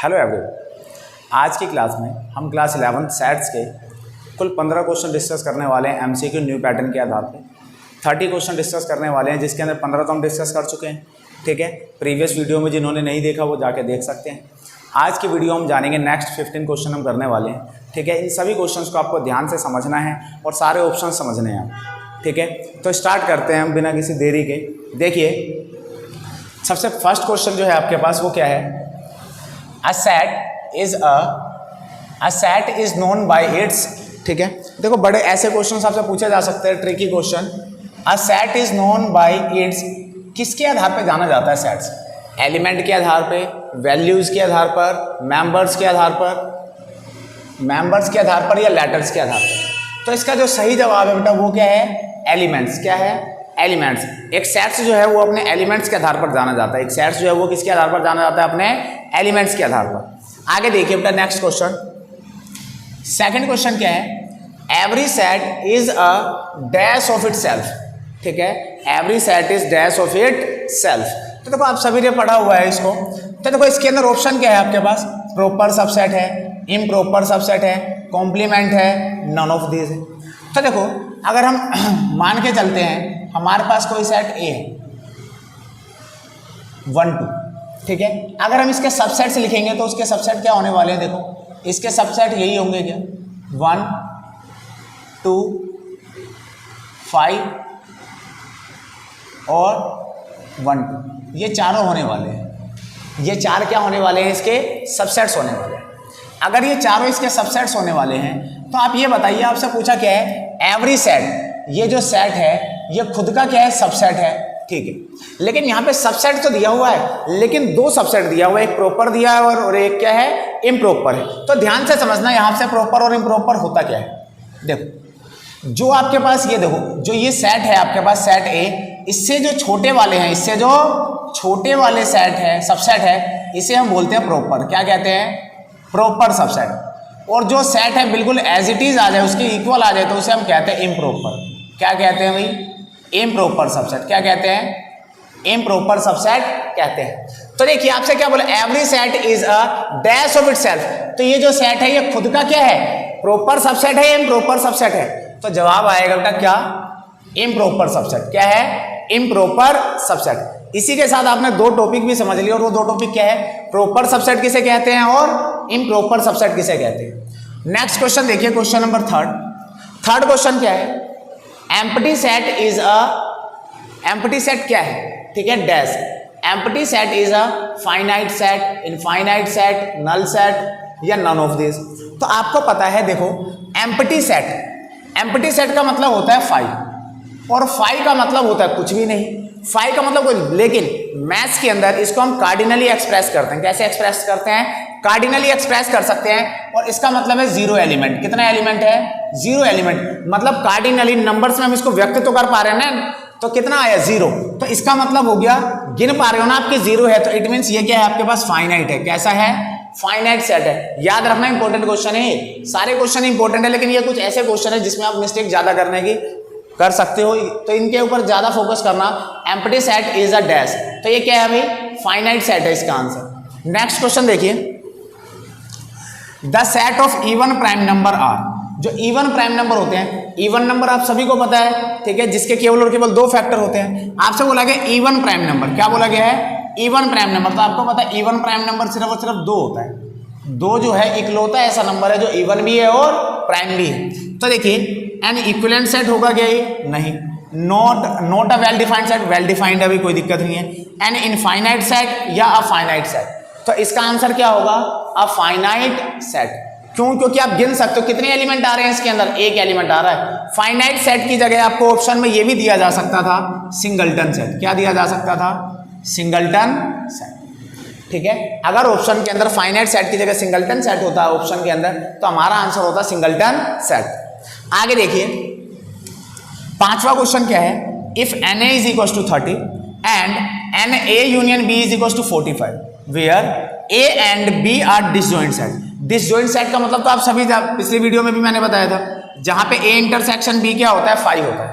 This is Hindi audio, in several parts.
हेलो एवरीवन, आज की क्लास में हम क्लास 11 सेट्स के कुल 15 क्वेश्चन डिस्कस करने वाले हैं एमसीक्यू न्यू पैटर्न के आधार पे। 30 क्वेश्चन डिस्कस करने वाले हैं, जिसके अंदर 15 तो हम डिस्कस कर चुके हैं। ठीक है, प्रीवियस वीडियो में जिन्होंने नहीं देखा वो जाके देख सकते हैं। आज की वीडियो हम जानेंगे नेक्स्ट 15 क्वेश्चन हम करने वाले हैं। ठीक है, इन सभी क्वेश्चन को आपको ध्यान से समझना है और सारे ऑप्शन समझने हैं। ठीक है, तो स्टार्ट करते हैं हम बिना किसी देरी के। देखिए, सबसे फर्स्ट क्वेश्चन जो है आपके पास वो क्या है? A set is known by its, ठीक है, देखो बड़े ऐसे क्वेश्चन आपसे पूछे जा सकते हैं, tricky question. A set is known by its, किसके आधार पे जाना जाता है सेट्स? एलिमेंट के आधार पे, वैल्यूज के आधार पर, मेंबर्स के आधार पर या लेटर्स के आधार पर? तो इसका जो सही जवाब है बेटा वो क्या है? एलिमेंट्स। क्या है? एलिमेंट्स। एक सेट्स जो है वो अपने एलिमेंट्स के आधार पर जाना जाता है। एक सेट्स जो है वो किसके आधार पर जाना जाता है? अपने एलिमेंट्स के आधार पर। आगे देखिए बेटा नेक्स्ट क्वेश्चन। सेकंड क्वेश्चन क्या है? Every set is a dash of it self. ठीक है, every set is dash of it self. तो देखो आप सभी ने पढ़ा हुआ है इसको। तो देखो इसके अंदर ऑप्शन क्या है आपके पास? प्रॉपर सबसेट है, इम्प्रॉपर सबसेट है, कॉम्प्लीमेंट है, नन ऑफ दिस है। तो देखो अगर हम मान के चलते हैं हमारे पास कोई सेट ए है 1 2, ठीक है, अगर हम इसके सबसेट से लिखेंगे तो उसके सबसेट क्या होने वाले हैं? देखो इसके सबसेट यही होंगे क्या? 1 2 5 और 1 2, ये चारों होने वाले हैं। ये चार क्या होने वाले हैं? इसके सबसेट्स होने वाले हैं। अगर ये चारों इसके सबसेट्स होने वाले हैं तो आप ये बताइए, आपसे पूछा क्या है? एवरी सेट, ये जो सेट है ये खुद का क्या है? सबसेट है। ठीक है, लेकिन यहाँ पे सबसेट तो दिया हुआ है, लेकिन दो सबसेट दिया हुआ है, एक प्रॉपर दिया है और एक क्या है? इम्प्रॉपर है। तो ध्यान से समझना यहाँ से प्रॉपर और इम्प्रॉपर होता क्या है। देखो जो आपके पास ये देखो जो ये सेट है आपके पास सेट ए, इससे जो छोटे वाले हैं, इससे जो छोटे वाले सेट है सबसेट है, इसे हम बोलते हैं प्रॉपर। क्या कहते हैं? Proper subset. और जो सेट है बिल्कुल एज इट इज आ जाए, उसके इक्वल आ जाए, तो उसे हम कहते हैं इम्प्रॉपर। क्या कहते हैं भाई? Improper subset. क्या कहते हैं? इम्प्रॉपर सबसेट कहते हैं। तो देखिए आपसे क्या बोला? Every set is a dash of itself. तो ये जो सेट है ये खुद का क्या है? प्रॉपर सबसेट है या इम्प्रॉपर सबसेट है? तो जवाब आएगा बेटा क्या? Improper subset. क्या है? Improper subset. इसी के साथ आपने दो टॉपिक भी समझ लिया, और वो दो टॉपिक क्या है? प्रॉपर सबसेट किसे कहते हैं और इम्प्रॉपर सबसेट किसे कहते हैं। नेक्स्ट क्वेश्चन देखिए, क्वेश्चन नंबर थर्ड क्वेश्चन क्या है? Empty set is a, empty set क्या है? ठीक है, dash. Empty set is a finite set, infinite set, null set या नन ऑफ दिस। तो आपको पता है, देखो एम्प्टी सेट का मतलब होता है 5 और 5 का मतलब होता है कुछ भी नहीं। 5 का मतलब कोई, लेकिन मैथ्स के अंदर इसको हम कार्डिनली एक्सप्रेस करते हैं। कैसे एक्सप्रेस करते हैं? कार्डिनली एक्सप्रेस कर सकते हैं, और इसका मतलब है 0 एलिमेंट। कितना एलिमेंट है? 0 एलिमेंट। मतलब कार्डिनली नंबर्स में हम इसको व्यक्त तो कर पा रहे हैं ना, तो कितना आया? 0। तो इसका मतलब हो गया, गिन पा रहे हो ना आपके 0 है, तो इट मीन्स ये क्या है आपके पास? फाइनाइट है। कैसा है? फाइनाइट सेट है। याद रखना, इंपॉर्टेंट क्वेश्चन है। सारे क्वेश्चन इंपॉर्टेंट है, लेकिन ये कुछ ऐसे क्वेश्चन है जिसमें आप मिस्टेक ज्यादा करने की कर सकते हो, तो इनके ऊपर ज्यादा फोकस करना। Empty set is a dash, तो ये क्या है भाई? फाइनाइट सेट है इसका आंसर। नेक्स्ट क्वेश्चन देखिए, the set of even prime number are. जो इवन प्राइम नंबर होते हैं, इवन नंबर आप सभी को पता है, ठीक है, जिसके केवल और केवल 2 फैक्टर होते हैं। आपसे बोला गया इवन प्राइम नंबर। क्या बोला गया है? Even prime number. तो आपको पता है इवन प्राइम नंबर सिर्फ और सिर्फ 2 होता है। 2 जो है इकलौता ऐसा नंबर है जो इवन भी है और प्राइम भी है। तो देखिए एन इक्विवेलेंट सेट होगा क्या ये? नहीं। Not a well defined set, well defined है, अभी कोई दिक्कत नहीं है। एन इनफाइनाइट सेट या अ फाइनाइट सेट। तो इसका आंसर क्या होगा? अ फाइनाइट सेट। क्यों? क्योंकि आप गिन सकते हो कितने एलिमेंट आ रहे हैं इसके अंदर? 1 एलिमेंट आ रहा है। फाइनाइट सेट की जगह आपको ऑप्शन में ये भी दिया जा सकता था, सिंगलटन सेट। क्या दिया जा सकता था? Singleton set. ठीक है, अगर ऑप्शन के अंदर फाइनाइट सेट की जगह सिंगलटन सेट होता है ऑप्शन के अंदर, तो हमारा आंसर होता सिंगलटन सेट। आगे देखिए 5वां क्वेश्चन क्या है? If n A is equal to 30 and n A union B is equal to 45 where A and B are disjoint set. Disjoint set का मतलब तो आप सभी पिछली वीडियो में भी मैंने बताया था, जहां पे ए इंटरसेक्शन बी क्या होता है? 5 होता है।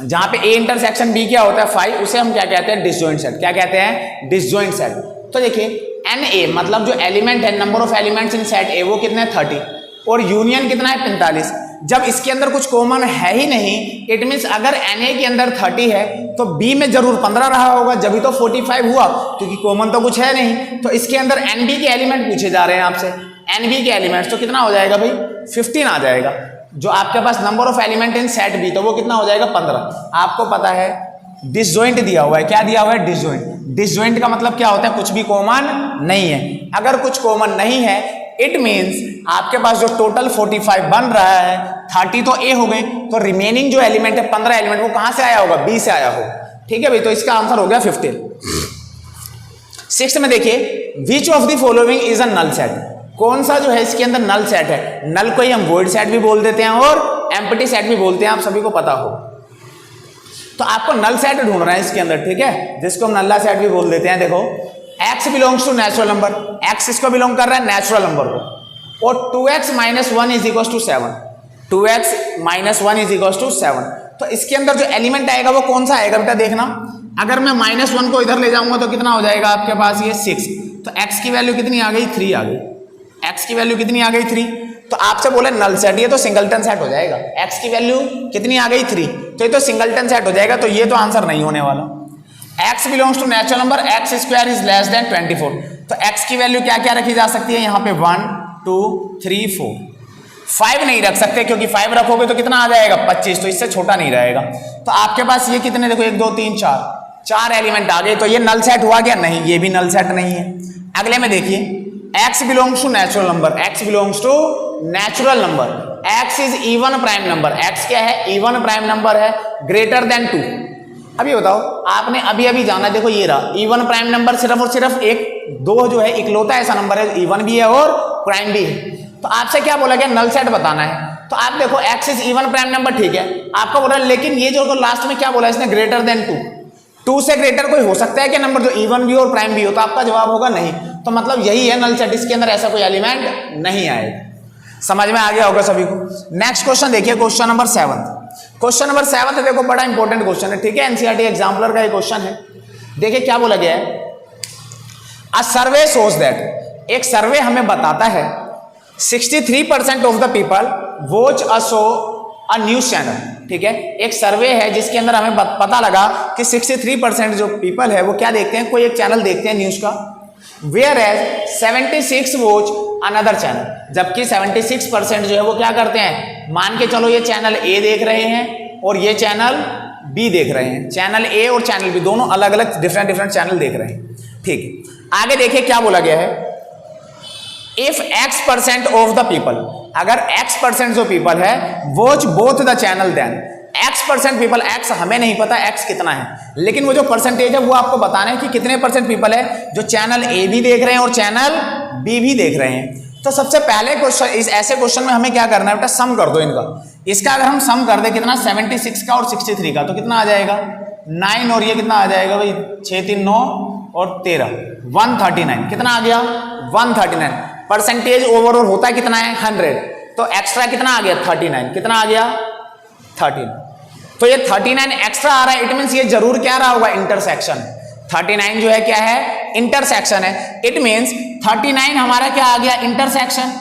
जहां पे ए इंटरसेक्शन बी क्या होता है? 5, उसे हम क्या कहते हैं? Disjoint set. क्या कहते हैं? Disjoint set. तो देखिए Na मतलब जो एलिमेंट है, number of elements in set ए वो कितने 30 और यूनियन कितना है 45। जब इसके अंदर कुछ कॉमन है ही नहीं, इट मीन्स अगर Na के अंदर 30 है तो B में जरूर 15 रहा होगा, जब भी तो 45 हुआ, क्योंकि कॉमन तो कुछ है नहीं। तो इसके अंदर NB के एलिमेंट पूछे जा रहे हैं आपसे, NB के एलिमेंट्स, तो कितना हो जाएगा भाई 15 आ जाएगा। जो आपके पास number of element in set B तो वो कितना हो जाएगा 15। आपको पता है डिसजॉइंट दिया हुआ है, क्या दिया हुआ है डिसजॉइंट। डिसजॉइंट का मतलब क्या होता है, कुछ भी कॉमन नहीं है। अगर कुछ कॉमन नहीं है इट मीन्स आपके पास जो टोटल 45 बन रहा है 30 तो A हो गए, तो रिमेनिंग जो एलिमेंट है 15 एलिमेंट वो कहां से आया होगा, B से आया होगा। ठीक है भाई, तो इसका आंसर हो गया 15। 6 में देखिए which of the following is a null set, कौन सा जो है इसके अंदर नल सेट है। नल को ही हम वॉइड सेट भी बोल देते हैं और एम्प्टी सेट भी बोलते हैं, आप सभी को पता हो। तो आपको नल सेट ढूंढना है इसके अंदर, ठीक है, जिसको हम नल्ला सेट भी बोल देते हैं। देखो x belongs to natural number, x इसको बिलोंग कर रहा है नेचुरल नंबर को, और 2x minus 1 is equal to 7, 2x minus 1 is equal to 7। तो इसके अंदर जो एलिमेंट आएगा वो कौन सा आएगा बेटा, देखना। अगर मैं -1 को इधर ले जाऊंगा तो कितना हो जाएगा आपके पास ये 6, तो x की वैल्यू कितनी आ गई 3 आ गई, x की वैल्यू कितनी आ गई 3। तो आपसे बोले नल सेट, ये तो सिंगलटन सेट हो जाएगा, x की वैल्यू कितनी आ गई 3, तो ये तो सिंगलटन सेट हो जाएगा, तो ये तो आंसर नहीं होने वाला। x belongs to natural number, x square is less than 24, तो x की वैल्यू क्या क्या रखी जा सकती है यहाँ पे 1 2 3 4, 5 नहीं रख सकते क्योंकि 5 रखोगे तो कितना आ जाएगा 25, तो इससे छोटा नहीं रहेगा। तो आपके पास ये कितने, देखो 1 2 3 4 एलिमेंट आ गए, तो ये नल सेट हुआ क्या, नहीं, ये भी नल सेट नहीं है। अगले में देखिए x belongs to natural number, x belongs to natural number, x is even prime number, x क्या है इवन प्राइम नंबर है, ग्रेटर देन 2। अभी बताओ, आपने अभी अभी जाना, देखो ये रहा इवन प्राइम नंबर, सिर्फ और सिर्फ एक दो जो है इकलौता ऐसा नंबर है इवन भी है और प्राइम भी है। तो आपसे क्या बोला गया, नल सेट बताना है। तो आप देखो x is even prime number, ठीक है, आपको बोला, लेकिन ये जो लास्ट में क्या बोला इसने, ग्रेटर देन 2 से ग्रेटर कोई हो सकता है क्या नंबर जो इवन भी हो और प्राइम भी हो, तो आपका जवाब होगा नहीं। तो मतलब यही है नल सेट, इसके अंदर ऐसा कोई एलिमेंट नहीं आएगा। समझ में आ गया होगा सभी को। नेक्स्ट क्वेश्चन देखिए, क्वेश्चन नंबर 7। क्वेश्चन नंबर 7 है, देखो बड़ा इंपॉर्टेंट क्वेश्चन है, ठीक है, एनसीईआरटी एग्जाम्पलर का ये क्वेश्चन है। देखिए क्या बोला गया है, अ सर्वे शोज दैट, एक सर्वे हमें बताता है 63% of the people watch a show a news channel. ठीक है, एक सर्वे है जिसके अंदर हमें पता लगा कि 63% जो पीपल है वो क्या देखते हैं, कोई एक चैनल देखते हैं न्यूज का, whereas 76 watch another channel, जबकि 76% जो है वो क्या करते हैं, मान के चलो ये चैनल ए देख रहे हैं और ये चैनल बी देख रहे हैं, चैनल ए और चैनल बी दोनों अलग अलग डिफरेंट चैनल देख रहे हैं। ठीक, आगे देखिए क्या बोला गया है, if x% of the people, अगर x% जो पीपल है watch both the channel, then x% people, x हमें नहीं पता x कितना है, लेकिन वो जो परसेंटेज है वो आपको बताना है कि कितने % पीपल है जो चैनल ए भी देख रहे हैं और चैनल बी भी देख रहे हैं। तो सबसे पहले क्वेश्चन, इस ऐसे क्वेश्चन में हमें क्या करना है बेटा, सम कर दो इनका। इसका अगर हम सम कर दे कितना, 76 का और 63 का, तो कितना आ जाएगा 9, और ये कितना आ जाएगा भाई 6 3 9 और 13 139, कितना आ गया 139। परसेंटेज ओवरऑल होता है कितना है 100, तो एक्स्ट्रा कितना आ गया 39, कितना आ गया 13, तो ये 39 एक्स्ट्रा आ रहा है, इट मीन्स ये जरूर क्या रहा होगा, इंटरसेक्शन। 39 जो है क्या है, इंटरसेक्शन है, इट मीन्स 39 हमारा क्या आ गया, इंटरसेक्शन।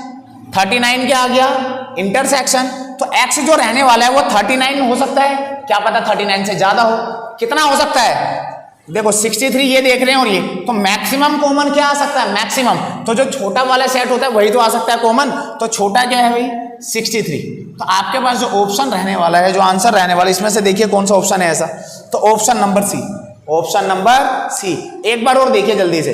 39 क्या आ गया, इंटरसेक्शन। तो x जो रहने वाला है वो 39 हो सकता है, क्या पता 39 से ज्यादा हो, कितना हो सकता है, देखो 63 ये देख रहे हैं और ये, तो मैक्सिमम कॉमन क्या आ सकता है, मैक्सिमम, तो जो छोटा वाला सेट होता है वही तो आ सकता है कॉमन, तो छोटा क्या है भाई 63। तो आपके पास जो ऑप्शन रहने वाला है, जो आंसर रहने वाला है, इसमें से देखिए कौन सा ऑप्शन है ऐसा, तो option number C, option number C. एक बार और देखिए जल्दी से,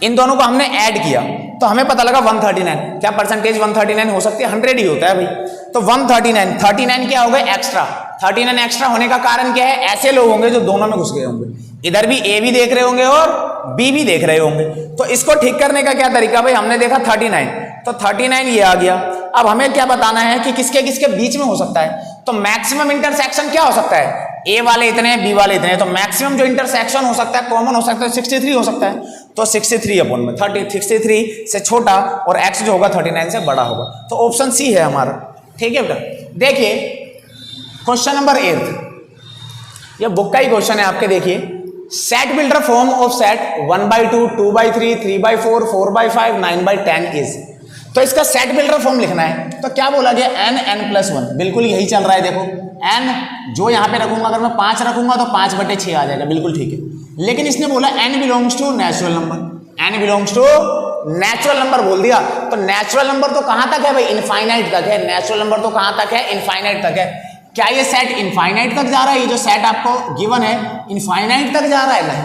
इन दोनों को हमने ऐड किया तो हमें पता लगा 139, क्या परसेंटेज 139 हो सकती है, 100 ही होता है भाई, तो 139, 39 क्या हो गए एक्स्ट्रा। 39 एक्स्ट्रा होने का कारण क्या है, ऐसे लोग होंगे जो दोनों में घुस गए होंगे, इधर भी ए भी देख रहे होंगे और बी भी देख रहे होंगे। तो इसको ठीक करने का क्या तरीका, भाई हमने देखा 39, तो 39 ये आ गया। अब हमें क्या बताना है कि किसके किसके बीच में हो सकता है, तो मैक्सिमम इंटरसेक्शन क्या हो सकता है, ए वाले इतने बी वाले इतने, तो मैक्सिमम जो इंटरसेक्शन हो सकता है, कॉमन हो सकता है 63 हो सकता है, तो 63 अपॉन में 63 से छोटा और x जो होगा 39 से बड़ा होगा, तो ऑप्शन सी है हमारा। ठीक है बेटा, देखिए क्वेश्चन नंबर 8, ये बुक का ही क्वेश्चन है आपके, देखिए set builder form of set 1/2, 2/3, 3/4, 4/5, 9/10 is. तो इसका सेट बिल्डर फॉर्म लिखना है तो क्या बोला गया, n+1। बिल्कुल यही चल रहा है, देखो n जो यहाँ पे रखूंगा, अगर मैं 5 रखूंगा तो 5/6 आ जाएगा, बिल्कुल ठीक है। लेकिन इसने बोला n belongs to natural number, n belongs to natural number बोल दिया। तो नेचुरल नंबर तो कहां तक है भाई, इनफाइनाइट तक है। नेचुरल नंबर तो कहां तक है, इनफाइनाइट तक है। क्या ये सेट इनफाइनाइट तक जा रहा है, ये जो सेट आपको गिवन है इनफाइनाइट तक जा रहा है? नहीं,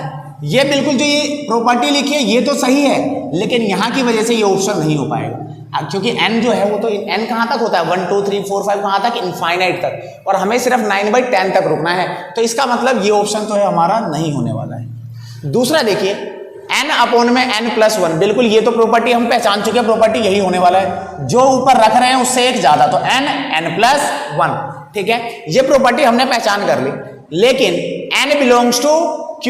ये बिल्कुल जो ये प्रॉपर्टी लिखी है ये तो सही है, लेकिन यहां की वजह से ये ऑप्शन नहीं हो पाएगा, क्योंकि n जो है वो तो n कहां तक होता है, 1 2 3 4 5 कहां तक, इनफाइनाइट तक, और हमें सिर्फ 9/10 तक रुकना है। तो इसका मतलब ये ऑप्शन तो है हमारा नहीं होने वाला है। दूसरा देखिए n/n+1, बिल्कुल ये तो प्रॉपर्टी हम पहचान चुके हैं, प्रॉपर्टी यही होने वाला है, जो ऊपर रख रहे हैं उससे एक ज्यादा, तो n+1, ठीक है, ये प्रॉपर्टी हमने पहचान कर ली। लेकिन n belongs to q,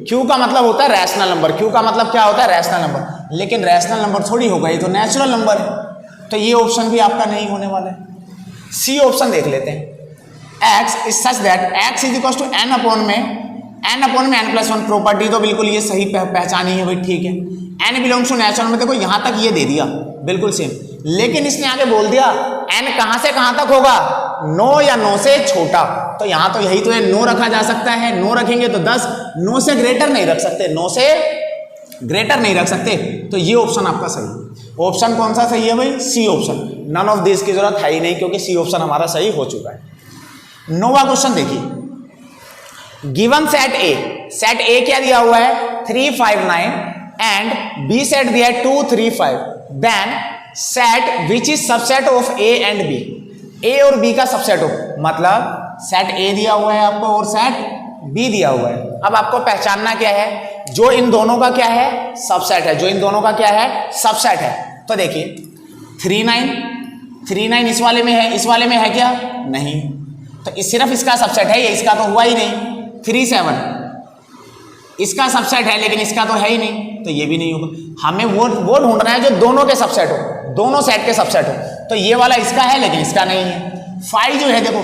q का मतलब होता है रैशनल नंबर, q का मतलब क्या होता है, रैशनल नंबर। लेकिन रैशनल नंबर थोड़ी होगा, ये तो नेचुरल नंबर है, तो ये ऑप्शन भी आपका नहीं होने वाला है। सी ऑप्शन देख लेते हैं, x is such that x is equal to n/n+1 property तो बिल्कुल ये सही पहचानी है भाई, ठीक है। n बिलोंग्स टू नेचुरल में, देखो यहां तक ये दे दिया बिल्कुल सेम, लेकिन इसने आगे बोल दिया n कहां से कहां तक होगा, 9 या 9 से छोटा। तो यहां तो यही तो है, 9 रखा जा सकता है, 9 रखेंगे तो 10, 9 से ग्रेटर नहीं रख सकते, 9 से ग्रेटर नहीं रख सकते, तो ये ऑप्शन आपका सही है। ऑप्शन कौन सा सही है भाई, C option. None of this की जरूरत है ही नहीं, क्योंकि सी ऑप्शन हमारा सही हो चुका है। 9वां क्वेश्चन देखिए, गिवन सेट ए क्या दिया हुआ है, 3 5 9 एंड बी सेट दिया है 2 3 5, then set which is subset of A and B, A और बी का सबसेट हो, मतलब सेट ए दिया हुआ है आपको और सेट बी दिया हुआ है। अब आपको पहचानना क्या है, जो इन दोनों का क्या है, सबसेट है, जो इन दोनों का क्या है, सबसेट है। तो देखिए 3 9 इस वाले में है, इस वाले में है क्या, नहीं, तो सिर्फ इसका सबसेट है, ये इसका तो हुआ ही नहीं। 3 7 इसका सबसेट है, लेकिन इसका तो है ही नहीं, तो ये भी नहीं होगा। हमें वो ढूंढना है जो दोनों के सबसेट हो, दोनों सेट के सबसेट हो। तो ये वाला इसका है, लेकिन इसका नहीं है। 5 जो है, देखो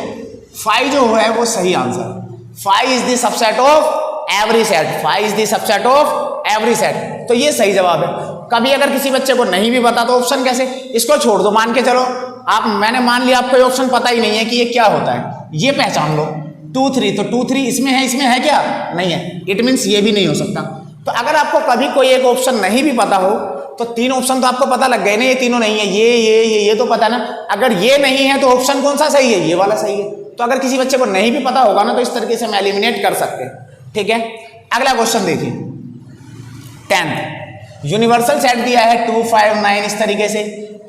5 जो है वो सही आंसर है। 5 is the subset of every set, 5 is the subset of every set, तो ये सही जवाब है। कभी अगर किसी बच्चे को नहीं भी पता तो ऑप्शन कैसे, इसको छोड़ दो, मान के चलो आप, मैंने मान लिया आपको ये ऑप्शन पता ही नहीं है कि ये क्या होता है, ये पहचान लो 2 3, तो 2 3 इसमें है क्या, नहीं है, इट मीन्स ये भी नहीं हो सकता। तो अगर आपको कभी कोई एक ऑप्शन नहीं भी पता हो तो 3 ऑप्शन तो आपको पता लग गए ना, ये तीनों नहीं है, ये तो पता ना। अगर ये नहीं है तो ऑप्शन कौन सा सही है, ये वाला सही है। तो अगर किसी बच्चे को नहीं भी पता होगा ना, तो इस तरीके से हम एलिमिनेट कर सकते हैं, ठीक है। अगला क्वेश्चन देखिए, 10th यूनिवर्सल सेट दिया है 2 5 9 इस तरीके से,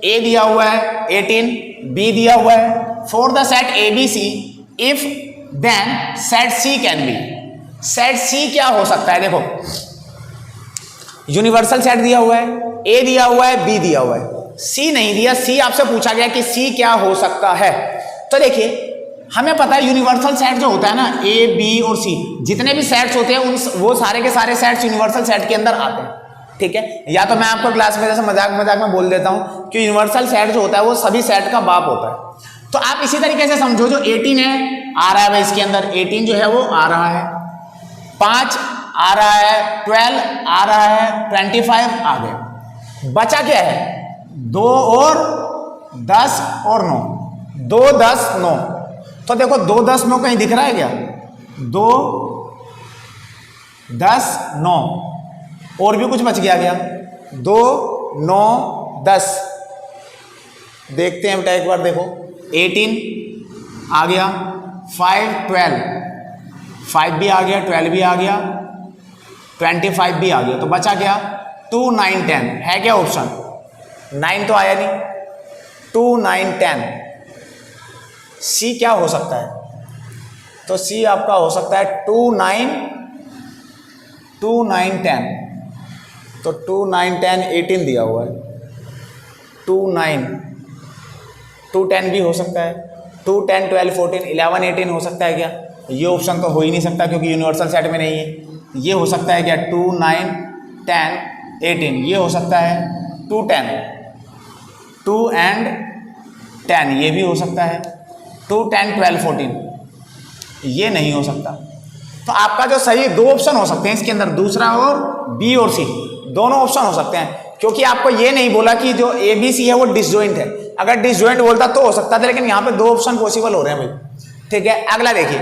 ए दिया हुआ है 18, बी दिया हुआ है, for the set A B C if then set C can be. Set C क्या हो सकता है, देखो यूनिवर्सल सेट दिया हुआ है, ए दिया हुआ है, बी दिया हुआ है, सी नहीं दिया। सी आपसे पूछा गया कि सी क्या हो सकता है। तो देखिए हमें पता है यूनिवर्सल सेट जो होता है ना, ए बी और सी जितने भी सेट्स होते हैं वो सारे के सारे सेट्स यूनिवर्सल सेट के अंदर आते हैं, ठीक है। या तो मैं आपको क्लास में जैसे मजाक में बोल देता हूं कि यूनिवर्सल सेट जो होता है वो सभी सेट का बाप होता है। तो आप इसी तरीके से समझो, जो 18 है आ रहा है भाई, इसके अंदर 18 जो है वो आ रहा है, 5 आ रहा है, 12 आ रहा है, 25 आ गए, बचा क्या है 2 और 10 और 9, 2 10 9। तो देखो 2 10 9 कहीं दिख रहा है क्या, 2 10 9 और भी कुछ बच गया 2 9 10। देखते हैं बेटा एक बार, देखो 18 आ गया, 5 12, 5 भी आ गया, 12 भी आ गया, 25 भी आ गया, तो बचा क्या 2 9 10 है क्या ऑप्शन, 9 तो आया नहीं, 2 9 10। सी क्या हो सकता है, तो सी आपका हो सकता है 2 9 10। तो 2 9 10 18 दिया हुआ है, 2 9 2 10 भी हो सकता है, 2 10 12 14 11 18 हो सकता है क्या, ये ऑप्शन तो हो ही नहीं सकता क्योंकि यूनिवर्सल सेट में नहीं है। ये हो सकता है क्या 2 9 10 18, ये हो सकता है 2 10 2 and 10, ये भी हो सकता है 2 10 12 14, ये नहीं हो सकता। तो आपका जो सही, दो ऑप्शन हो सकते हैं इसके अंदर, दूसरा और बी और सी दोनों ऑप्शन हो सकते हैं, क्योंकि आपको ये नहीं बोला कि जो ए बी सी है वो डिसजॉइंट है। अगर डिसजॉइंट बोलता तो हो सकता था, लेकिन यहाँ पे दो ऑप्शन पॉसिबल हो रहे हैं भाई। ठीक है, अगला देखिए,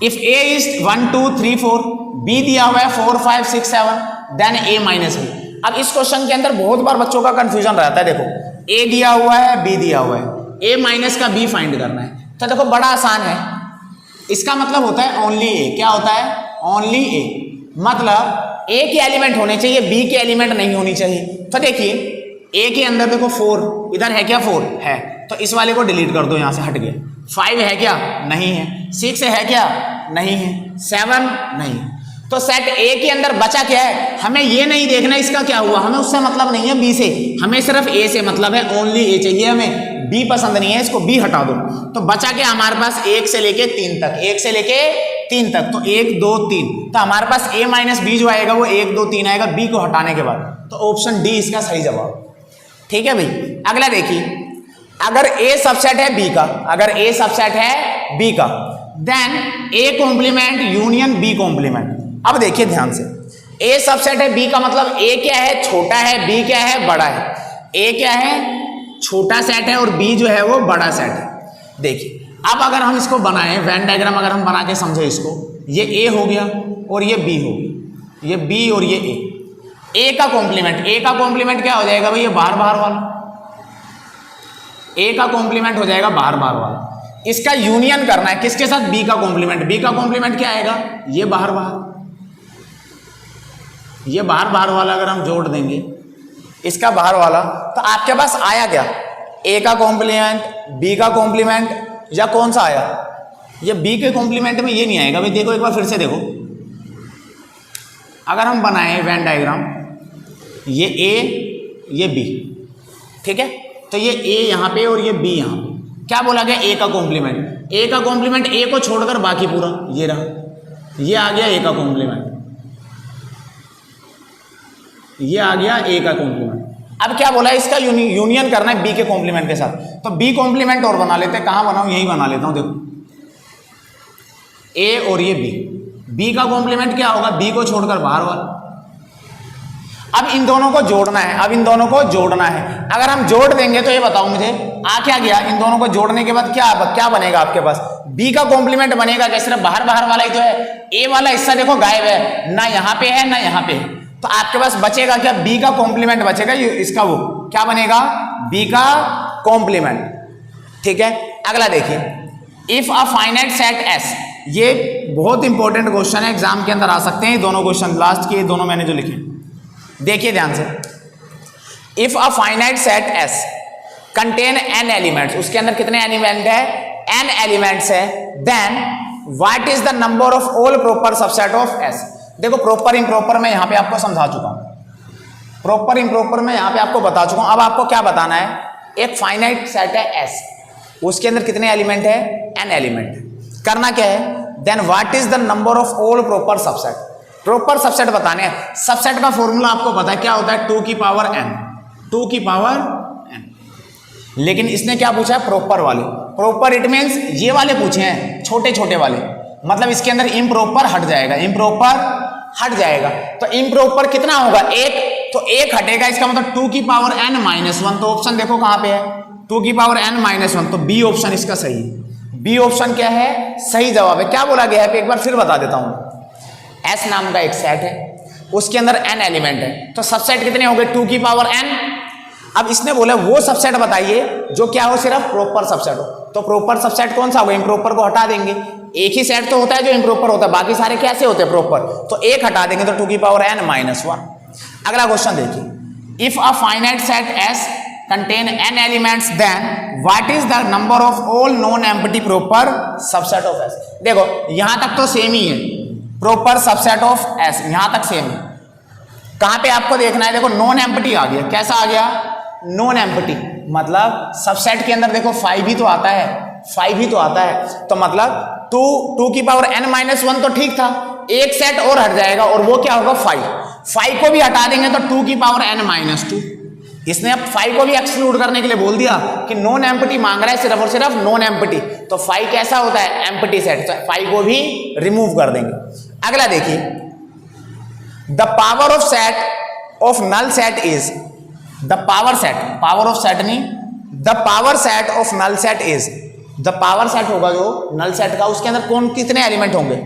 इफ ए इज 1 2 3 4, बी दिया हुआ है 4 5 6 7, देन ए माइनस बी। अब इस क्वेश्चन के अंदर बहुत बार बच्चों का कंफ्यूजन रहता है। देखो ए दिया हुआ है, बी दिया हुआ है, ए माइनस का बी फाइंड करना है। तो देखो बड़ा आसान है, इसका मतलब होता है ओनली ए। क्या होता है? ओनली ए, मतलब ए के एलिमेंट होने चाहिए, बी के एलिमेंट नहीं होनी चाहिए। तो देखिए ए के अंदर देखो 4, इधर है क्या? 4 है, तो इस वाले को डिलीट कर दो, यहां से हट गया। 5 है क्या? नहीं है। 6 है क्या? नहीं है। 7 नहीं। तो सेट ए के अंदर बचा क्या है? हमें ये नहीं देखना इसका क्या हुआ, हमें उससे मतलब नहीं है बी से, हमें सिर्फ ए से मतलब है, ओनली ए चाहिए हमें, बी पसंद नहीं है, इसको बी हटा दो। तो बचा क्या हमारे पास? 1 से लेके 3 तक, 1 से लेके 3 तक, तो 1 2 3, तो हमारे पास ए माइनस बी जो आएगा वो 1 2 3 आएगा बी को हटाने के बाद। तो ऑप्शन डी इसका सही जवाब। ठीक है भाई, अगला देखिए, अगर ए सबसेट है बी का, अगर ए सबसेट है बी का, then A complement union B complement. अब देखिए ध्यान से, ए सबसेट है बी का मतलब ए क्या है? छोटा है, बी क्या है? बड़ा है। ए क्या है? छोटा सेट है और बी जो है वो बड़ा सेट है। देखिए अब अगर हम इसको बनाएं, वेन डायग्राम अगर हम बना के समझे इसको, ये ए हो गया और ये बी हो गया, ये बी और ये ए। ए का कॉम्प्लीमेंट, ए का कॉम्प्लीमेंट क्या हो जाएगा भाई? ये बाहर बाहर वाला, ए का कॉम्प्लीमेंट हो जाएगा बाहर बाहर वाला। इसका यूनियन करना है किसके साथ? बी का कॉम्प्लीमेंट। बी का कॉम्प्लीमेंट क्या आएगा? ये बाहर बाहर, ये बाहर बाहर वाला अगर हम जोड़ देंगे इसका बाहर वाला, तो आपके पास आया क्या? ए का कॉम्प्लीमेंट, बी का कॉम्प्लीमेंट, या कौन सा आया? ये बी के कॉम्प्लीमेंट में ये नहीं आएगा भाई। देखो एक बार फिर से देखो, अगर हम बनाएं वेन डायग्राम, ये ए ये बी, ठीक है, तो ये ए यहां पे और ये बी यहां पे। क्या बोला गया? ए का कॉम्प्लीमेंट। ए का कॉम्प्लीमेंट ए को छोड़कर बाकी पूरा ये रहा, ये आ गया ए का कॉम्प्लीमेंट, ये आ गया ए का कॉम्प्लीमेंट। अब क्या बोला? इसका यूनियन करना है बी के कॉम्प्लीमेंट के साथ। तो बी कॉम्प्लीमेंट और बना लेते हैं। कहां बनाऊं? यही बना लेता हूं। देखो ए और ये बी, बी का कॉम्प्लीमेंट क्या होगा? बी को छोड़कर बाहर वाला। अब इन दोनों को जोड़ना है, अब इन दोनों को जोड़ना है। अगर हम जोड़ देंगे तो ये बताओ मुझे आ क्या गया? इन दोनों को जोड़ने के बाद क्या बनेगा आपके पास? बी का कॉम्प्लीमेंट बनेगा क्या? सिर्फ बाहर बाहर वाला ही तो है। ए वाला हिस्सा देखो गायब है, ना यहां पे है ना यहां पे है, तो आपके पास बचेगा क्या? बी का कॉम्प्लीमेंट बचेगा। इसका वो क्या बनेगा? बी का कॉम्प्लीमेंट। ठीक है, अगला देखिए, if a finite set S. ये बहुत इंपॉर्टेंट क्वेश्चन है, एग्जाम के अंदर आ सकते हैं दोनों क्वेश्चन, लास्ट के दोनों मैंने जो लिखे। देखिए ध्यान से, if a finite set S contain n elements, उसके अंदर कितने एलिमेंट है? एन एलिमेंट्स है, then what is the number of all proper subset of S. देखो प्रॉपर इम्प्रॉपर मैं यहां पे आपको समझा चुका हूं, प्रॉपर इम्प्रॉपर मैं यहां पे आपको बता चुका हूं। अब आपको क्या बताना है? एक फाइनाइट सेट है एस, उसके अंदर कितने एलिमेंट है? N element. करना क्या है? Then what is the number of all proper subset. Proper subset बताने हैं। सबसेट का फॉर्मूला आपको पता है क्या होता है? 2 की पावर n, 2 की पावर n। लेकिन इसने क्या पूछा है? प्रॉपर वाले। प्रॉपर इट मींस ये वाले पूछे हैं, छोटे छोटे वाले, मतलब इसके अंदर इम्प्रॉपर हट जाएगा, इम्प्रॉपर हट जाएगा। तो इम्प्रॉपर कितना होगा? 1, तो 1 हटेगा, इसका मतलब 2 की पावर n माइनस 1। तो ऑप्शन देखो कहां पे है? 2 की पावर n माइनस 1, तो बी ऑप्शन इसका सही है। बी ऑप्शन क्या है? सही जवाब है। क्या बोला गया है? एक बार फिर बता देता हूं। एस नाम का एक सेट है, उसके अंदर n एलिमेंट है, तो सबसेट कितने हो गए? 2 की पावर n। अब इसने बोला वो सबसेट बताइए जो क्या हो? सिर्फ प्रॉपर सबसेट हो। तो प्रॉपर सबसेट कौन सा होगा? इम्प्रॉपर को हटा देंगे। एक ही सेट तो होता है जो इम्प्रॉपर होता है, बाकी सारे कैसे होते हैं? प्रॉपर। तो 1 हटा देंगे तो 2 की पावर n माइनस 1। अगला क्वेश्चन देखिए, if a finite set S contain n elements, then what is the number of all non empty proper subset of S. देखो यहां तक तो सेम ही है, प्रॉपर सबसेट ऑफ एस यहां तक सेम है। कहां पे आपको देखना है? देखो नॉन एम्प्टी आ गया। कैसा आ गया? नॉन एम्प्टी, मतलब सबसेट के अंदर देखो 5 ही तो आता है, 5 ही तो आता है। तो मतलब 2 की पावर n माइनस 1 तो ठीक था, एक सेट और हट जाएगा और वो क्या होगा? 5 को भी हटा देंगे तो 2 की पावर n माइनस 2। इसने अब फाइव को भी एक्सक्लूड करने के लिए बोल दिया कि नॉन एम्प्टी मांग रहा है सिर्फ और सिर्फ नॉन एम्प्टी, तो फाइव कैसा होता है? एम्प्टी सेट, तो फाइव को भी रिमूव कर देंगे। अगला देखिए, the power of set of null set is, the power set, power of set नहीं, the power set of null set is, the power set होगा जो नल सेट का, उसके अंदर कौन कितने एलिमेंट होंगे?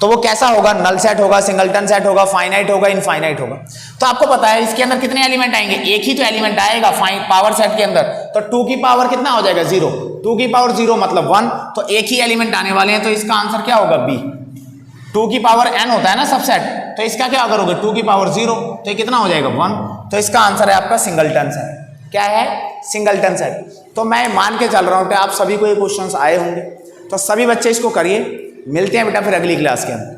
तो वो कैसा होगा? नल सेट होगा, सिंगलटन सेट होगा, फाइनाइट होगा, इनफाइनाइट होगा। तो आपको पता है इसके अंदर कितने एलिमेंट आएंगे? एक ही तो एलिमेंट आएगा पावर सेट के अंदर, तो 2 की पावर कितना हो जाएगा? 0। 2 की पावर 0 मतलब 1, तो एक ही एलिमेंट आने वाले हैं, तो इसका आंसर क्या होगा? बी। 2 की पावर n होता है ना सबसेट, तो इसका क्या करोगे? 2 की पावर 0, तो ये कितना हो जाएगा? 1। तो इसका आंसर है आपका सिंगलटन सेट। क्या है? Singleton set. तो मैं मान के चल रहा हूं कि आप सभी को ये क्वेश्चंस आए होंगे, तो सभी बच्चे इसको करिए। मिलते हैं बेटा फिर अगली क्लास के अंदर।